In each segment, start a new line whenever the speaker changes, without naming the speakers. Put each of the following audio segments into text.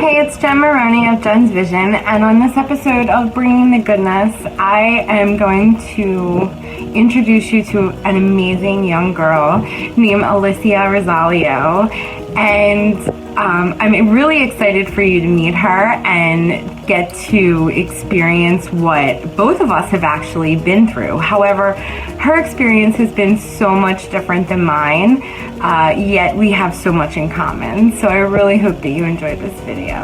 Hey, it's Jenn Maroney of Jenn's Vision, and on this episode of Bringing the Goodness, I am going to introduce you to an amazing young girl named Alessia Rossillio, and I'm really excited for you to meet her and get to experience what both of us have actually been through. However, her experience has been so much different than mine, yet we have so much in common. So I really hope that you enjoyed this video.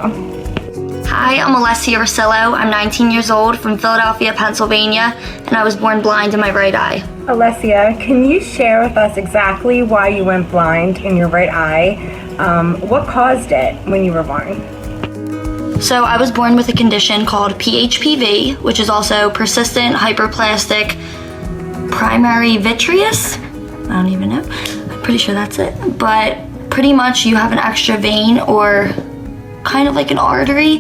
Hi, I'm Alessia Rossillio. I'm 19 years old from Philadelphia, Pennsylvania, and I was born blind in my right eye.
Alessia, can you share with us exactly why you went blind in your right eye? What caused it when you were born?
So I was born with a condition called PHPV, which is also persistent hyperplastic primary vitreous. I don't even know. I'm pretty sure that's it. But pretty much you have an extra vein or kind of like an artery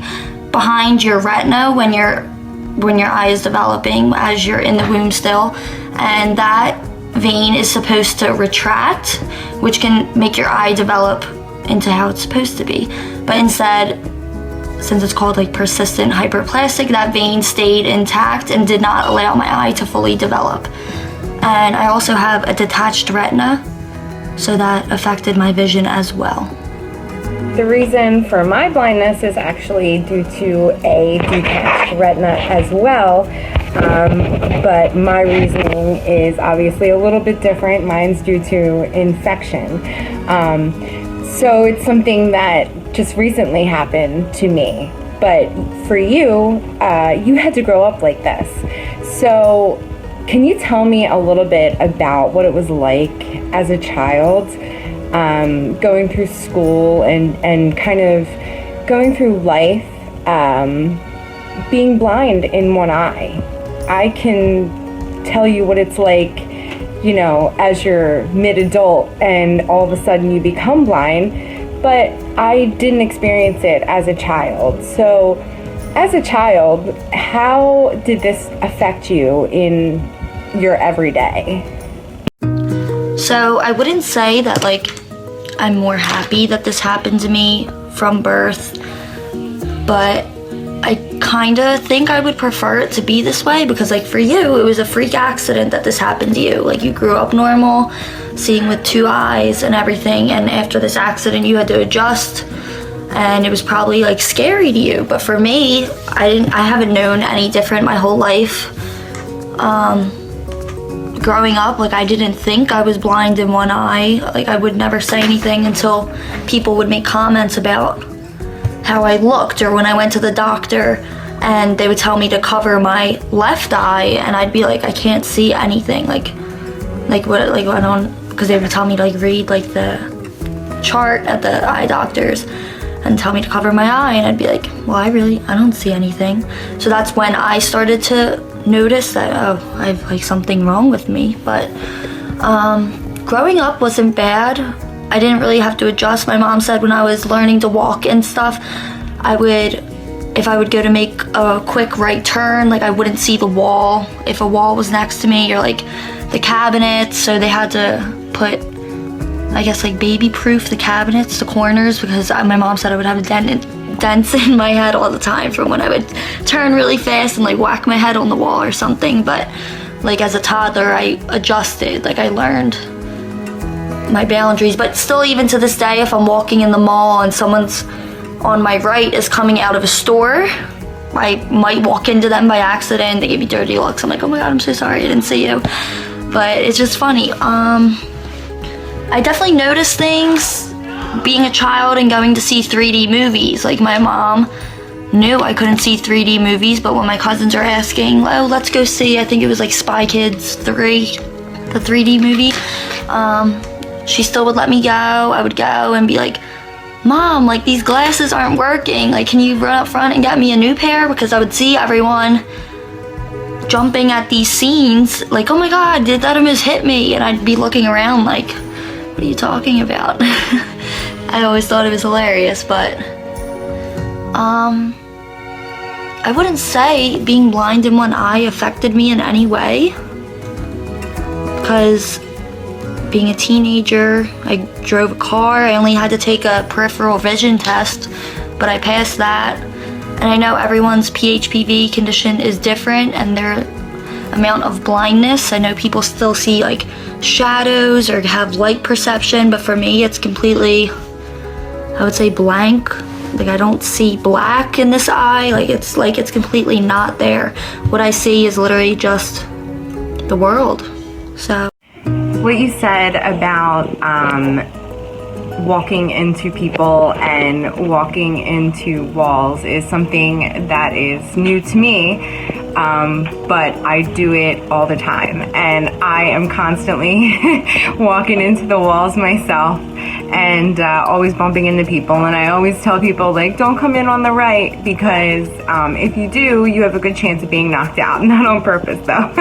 behind your retina when your eye is developing as you're in the womb still, and that vein is supposed to retract, which can make your eye develop into how it's supposed to be. But instead, since it's called like persistent hyperplastic, that vein stayed intact and did not allow my eye to fully develop. And I also have a detached retina, so that affected my vision as well.
The reason for my blindness is actually due to a detached retina as well, but my reasoning is obviously a little bit different. Mine's due to infection. So it's something that just recently happened to me. But for you, you had to grow up like this. So can you tell me a little bit about what it was like as a child, going through school and kind of going through life, being blind in one eye? I can tell you what it's like, you know, as you're mid-adult and all of a sudden you become blind, but I didn't experience it as a child. So as a child, how did this affect you in your everyday?
So I wouldn't say that like I'm more happy that this happened to me from birth, but I kind of think I would prefer it to be this way, because like for you, it was a freak accident that this happened to you. Like you grew up normal, seeing with two eyes and everything, and after this accident you had to adjust, and it was probably like scary to you. But for me, I haven't known any different my whole life. Growing up, like I didn't think I was blind in one eye. Like I would never say anything until people would make comments about how I looked, or when I went to the doctor and they would tell me to cover my left eye, and I'd be like, I can't see anything. Like what? Like I don't, because they would tell me to like read like the chart at the eye doctors and tell me to cover my eye, and I'd be like, well, I don't see anything. So that's when I started to notice that, oh, I have like something wrong with me. But growing up wasn't bad. I didn't really have to adjust. My mom said when I was learning to walk and stuff, if I would go to make a quick right turn, like I wouldn't see the wall if a wall was next to me, or like the cabinets. So they had to put, I guess, like baby proof the cabinets, the corners, because my mom said I would have dents in my head all the time from when I would turn really fast and like whack my head on the wall or something. But like as a toddler, I adjusted, like I learned my boundaries. But still, even to this day, if I'm walking in the mall and someone's on my right is coming out of a store, I might walk into them by accident. They give me dirty looks. I'm like, oh my God, I'm so sorry, I didn't see you. But it's just funny. I definitely noticed things being a child and going to see 3D movies. Like my mom knew I couldn't see 3D movies, but when my cousins are asking, oh, let's go see, I think it was like Spy Kids 3, the 3D movie, she still would let me go. I would go and be like, Mom, like these glasses aren't working. Like, can you run up front and get me a new pair? Because I would see everyone jumping at these scenes like, oh my God, did that almost hit me? And I'd be looking around like, what are you talking about? I always thought it was hilarious. But I wouldn't say being blind in one eye affected me in any way, because being a teenager, I drove a car. I only had to take a peripheral vision test but I passed that. And I know everyone's PHPV condition is different and their amount of blindness. I know people still see like shadows or have light perception, but for me it's completely, I would say, blank. Like I don't see black in this eye. Like it's completely not there. What I see is literally just the world. So
what you said about walking into people and walking into walls is something that is new to me, but I do it all the time, and I am constantly walking into the walls myself and always bumping into people. And I always tell people, like, don't come in on the right, because if you do, you have a good chance of being knocked out. Not on purpose though.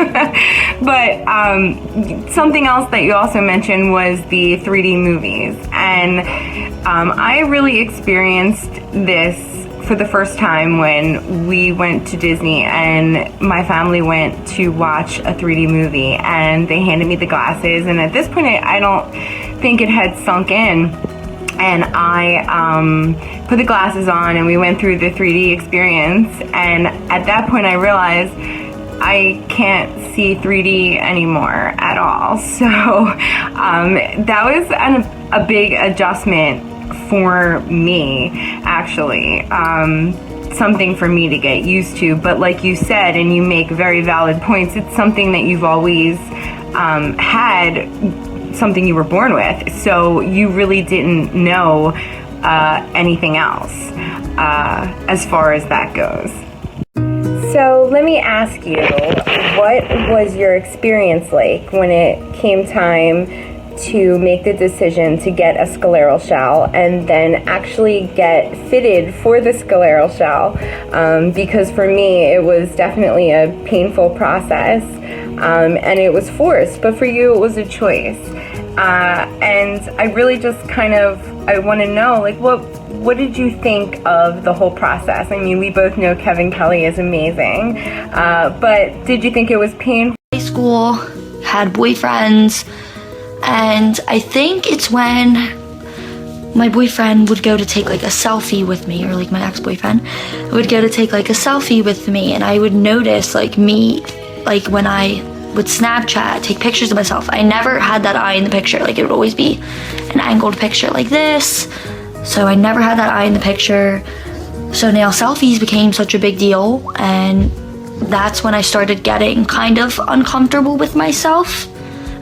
But something else that you also mentioned was the 3D movies, and I really experienced this for the first time when we went to Disney and my family went to watch a 3D movie, and they handed me the glasses, and at this point I don't think it had sunk in, and I put the glasses on and we went through the 3D experience, and at that point I realized I can't see 3D anymore at all. So that was a big adjustment for me, actually. Something for me to get used to. But like you said, and you make very valid points, it's something that you've always had, something you were born with. So you really didn't know anything else as far as that goes. So let me ask you, what was your experience like when it came time to make the decision to get a scleral shell and then actually get fitted for the scleral shell? Because for me, it was definitely a painful process, and it was forced, but for you, it was a choice. And I really just I want to know, like, what did you think of the whole process? I mean, we both know Kevin Kelly is amazing, but did you think it was painful?
High school, had boyfriends, and I think it's when my boyfriend would go to take like a selfie with me, or like my ex-boyfriend would go to take like a selfie with me, and I would notice like me, like when I would Snapchat, take pictures of myself, I never had that eye in the picture. Like it would always be an angled picture like this. So I never had that eye in the picture. So now selfies became such a big deal, and that's when I started getting kind of uncomfortable with myself.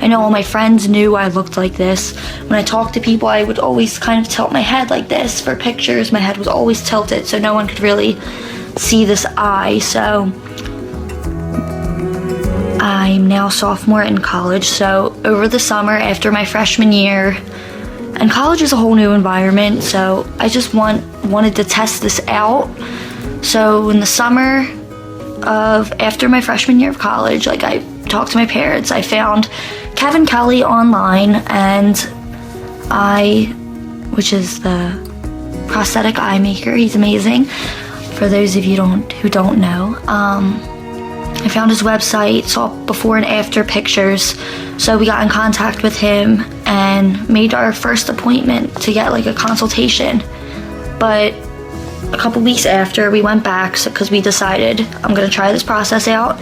I know all my friends knew I looked like this. When I talked to people, I would always kind of tilt my head like this for pictures. My head was always tilted, so no one could really see this eye. So I'm now a sophomore in college, so over the summer after my freshman year, and college is a whole new environment, so I just wanted to test this out. So in the summer of after my freshman year of college, like I talked to my parents, I found Kevin Kelly online, and which is the prosthetic eye maker, he's amazing. For those of you who don't know, I found his website, saw before and after pictures, so we got in contact with him and made our first appointment to get like a consultation. But a couple weeks after, we went back because we decided I'm gonna try this process out,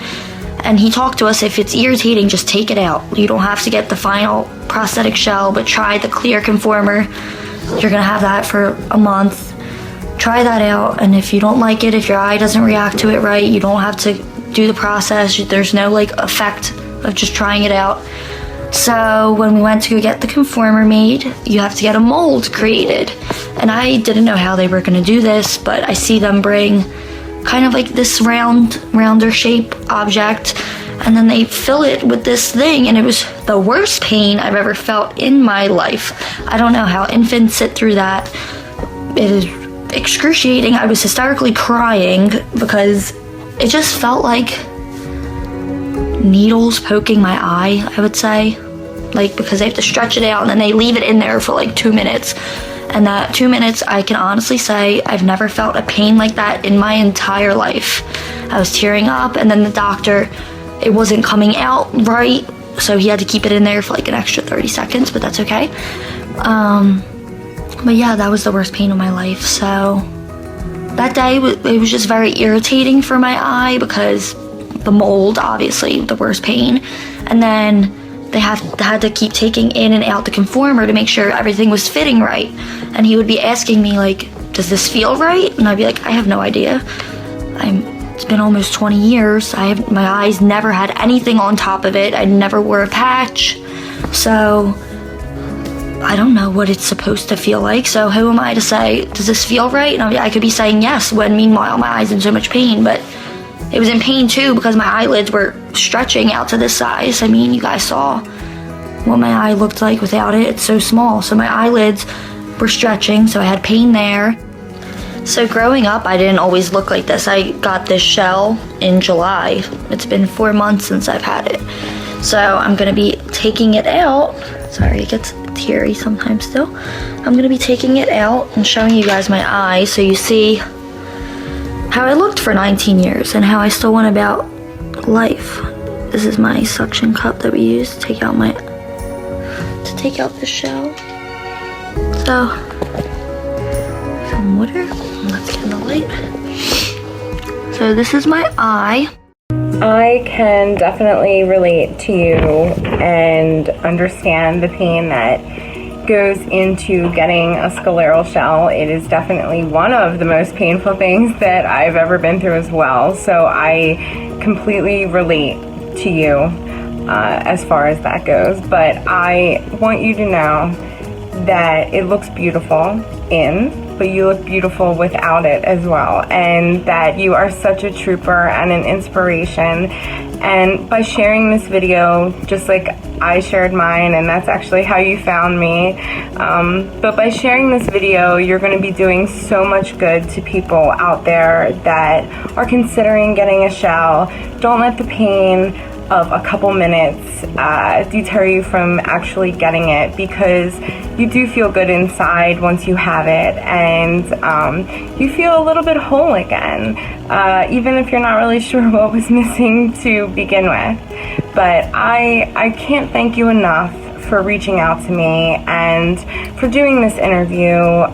and he talked to us, if it's irritating, just take it out. You don't have to get the final prosthetic shell, but try the clear conformer. You're gonna have that for a month. Try that out, and if you don't like it, if your eye doesn't react to it right, you don't have to do the process. There's no like effect of just trying it out. So when we went to go get the conformer made, you have to get a mold created, and I didn't know how they were going to do this, but I see them bring kind of like this rounder shape object, and then they fill it with this thing, and it was the worst pain I've ever felt in my life. I don't know how infants sit through that. It is excruciating. I was hysterically crying because it just felt like needles poking my eye, I would say. Like, because they have to stretch it out and then they leave it in there for like 2 minutes. And that 2 minutes, I can honestly say I've never felt a pain like that in my entire life. I was tearing up, and then the doctor, it wasn't coming out right, so he had to keep it in there for like an extra 30 seconds, but that's okay. But yeah, that was the worst pain of my life. So that day it was just very irritating for my eye because the mold, obviously, the worst pain. And then they had to keep taking in and out the conformer to make sure everything was fitting right. And he would be asking me, like, does this feel right? And I'd be like, I have no idea. It's been almost 20 years. My eyes never had anything on top of it. I never wore a patch. So I don't know what it's supposed to feel like. So who am I to say, does this feel right? And I could be saying yes when meanwhile my eye's in so much pain, but it was in pain too because my eyelids were stretching out to this size. I mean, you guys saw what my eye looked like without it. It's so small. So my eyelids were stretching, so I had pain there. So growing up, I didn't always look like this. I got this shell in July. It's been 4 months since I've had it. So I'm gonna be taking it out. Sorry, it gets teary sometimes still. I'm gonna be taking it out and showing you guys my eye so you see how I looked for 19 years and how I still went about life. This is my suction cup that we use to take out the shell. So, some water. Let's get in the light. So this is my eye.
I can definitely relate to you and understand the pain that goes into getting a scleral shell. It is definitely one of the most painful things that I've ever been through as well. So I completely relate to you as far as that goes. But I want you to know that it looks beautiful but you look beautiful without it as well, and that you are such a trooper and an inspiration. And by sharing this video, just like I shared mine, and that's actually how you found me, but by sharing this video, you're going to be doing so much good to people out there that are considering getting a shell. Don't let the pain of a couple minutes deter you from actually getting it, because you do feel good inside once you have it, and you feel a little bit whole again, even if you're not really sure what was missing to begin with. But I can't thank you enough for reaching out to me and for doing this interview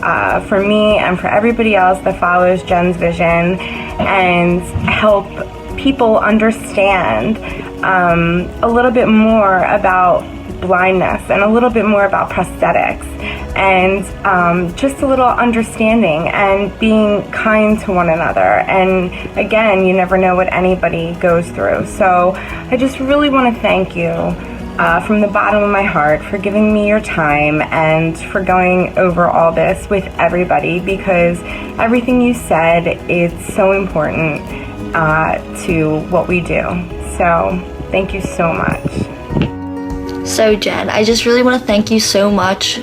for me and for everybody else that follows Jenn's vision and help people understand a little bit more about blindness and a little bit more about prosthetics, and just a little understanding and being kind to one another. And again, you never know what anybody goes through. So I just really want to thank you from the bottom of my heart for giving me your time and for going over all this with everybody, because everything you said is so important to what we do. So thank you so much.
So Jen, I just really want to thank you so much.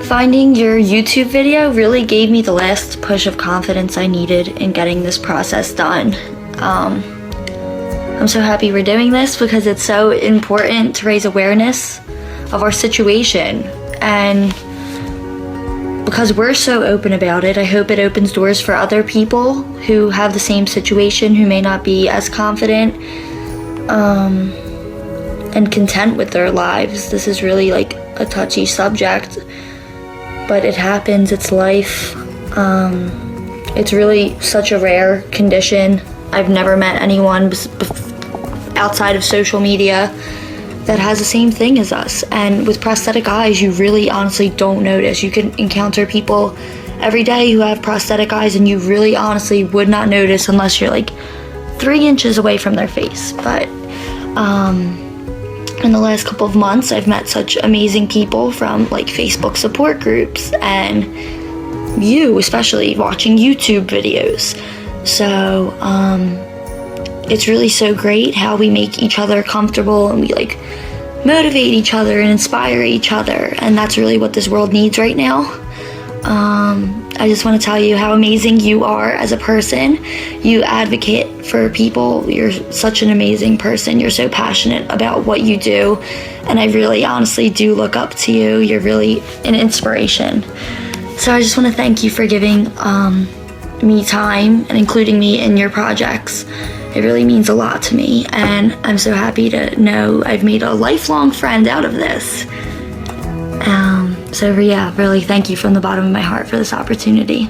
Finding your YouTube video really gave me the last push of confidence I needed in getting this process done. I'm so happy we're doing this because it's so important to raise awareness of our situation, and because we're so open about it, I hope it opens doors for other people who have the same situation, who may not be as confident and content with their lives. This is really like a touchy subject, but it happens, it's life. It's really such a rare condition. I've never met anyone outside of social media that has the same thing as us. And with prosthetic eyes, you really honestly don't notice. You can encounter people every day who have prosthetic eyes and you really honestly would not notice unless you're like 3 inches away from their face. But in the last couple of months, I've met such amazing people from like Facebook support groups, and you especially watching YouTube videos. So it's really so great how we make each other comfortable and we like motivate each other and inspire each other, and that's really what this world needs right now. I just want to tell you how amazing you are as a person. You advocate for people. You're such an amazing person. You're so passionate about what you do, and I really honestly do look up to you. You're really an inspiration. So I just want to thank you for giving me time and including me in your projects. It really means a lot to me, and I'm so happy to know I've made a lifelong friend out of this. So yeah, really thank you from the bottom of my heart for this opportunity.